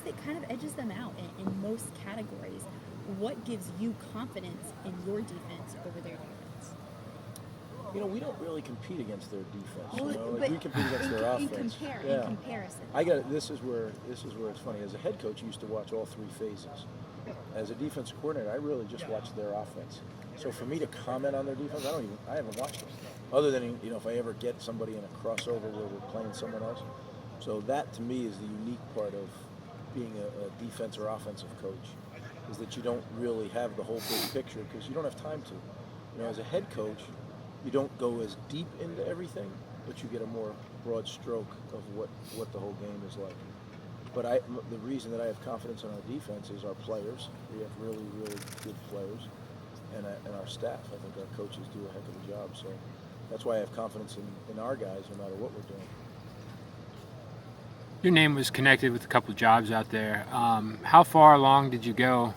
that kind of edges them out in most categories. What gives you confidence in your defense over their defense? We don't really compete against their defense. Well, Like but we compete against their offense. In comparison. This is where it's funny. As a head coach, you used to watch all three phases. As a defensive coordinator, I really just watch their offense. So for me to comment on their defense, I haven't watched it. Other than if I ever get somebody in a crossover where we're playing someone else. So that to me is the unique part of being a defense or offensive coach, is that you don't really have the whole big picture because you don't have time to. As a head coach, you don't go as deep into everything, but you get a more broad stroke of what the whole game is like. But the reason that I have confidence in our defense is our players. We have really, really good players, and our staff. I think our coaches do a heck of a job. So that's why I have confidence in our guys, no matter what we're doing. Your name was connected with a couple of jobs out there. How far along did you go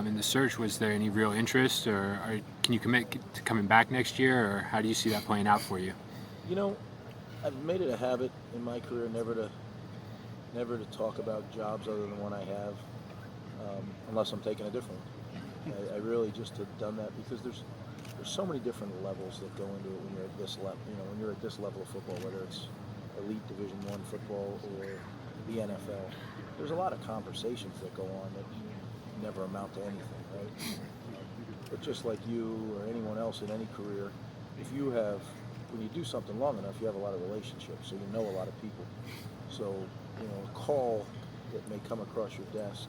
in the search? Was there any real interest, or can you commit to coming back next year, or how do you see that playing out for you? I've made it a habit in my career never to talk about jobs other than one I have, unless I'm taking a different one. I really just have done that because there's so many different levels that go into it when you're at this level. When you're at this level of football, whether it's elite Division I football or the NFL, there's a lot of conversations that go on that never amount to anything, right? But just like you or anyone else in any career, when you do something long enough, you have a lot of relationships, so you know a lot of people. So, a call that may come across your desk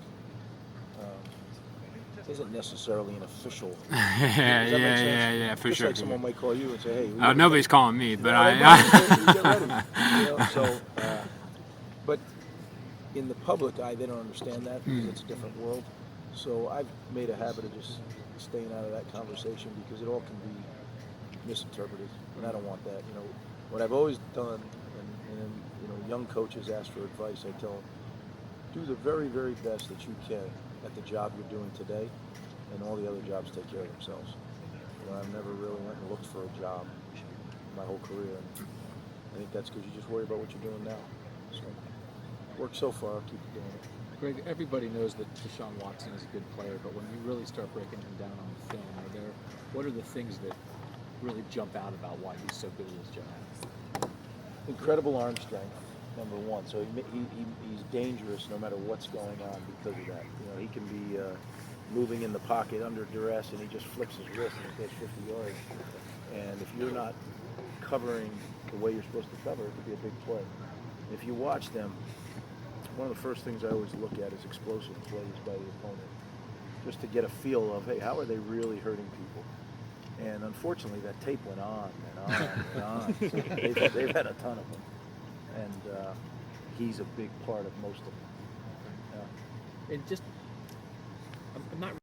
isn't necessarily an official. Yeah, for Just sure. like someone might call you and say, "Hey, nobody's calling me, but get ready." But in the public eye, they don't understand that because it's a different world. So I've made a habit of just staying out of that conversation because it all can be misinterpreted, and I don't want that. What I've always done, and young coaches ask for advice, I tell them, do the very, very best that you can at the job you're doing today, and all the other jobs take care of themselves. I've never really went and looked for a job my whole career, and I think that's because you just worry about what you're doing now. So, worked so far, I'll keep doing it. Greg, everybody knows that Deshaun Watson is a good player, but when you really start breaking him down on the film, what are the things that really jump out about why he's so good at his job? Incredible arm strength, number one. So he's dangerous no matter what's going on because of that. He can be moving in the pocket under duress, and he just flicks his wrist and goes 50 yards. And if you're not covering the way you're supposed to cover, it could be a big play. If you watch them, one of the first things I always look at is explosive plays by the opponent, just to get a feel of, hey, how are they really hurting people? And unfortunately, that tape went on and on and on. They've had a ton of them, and he's a big part of most of them. And just, I'm not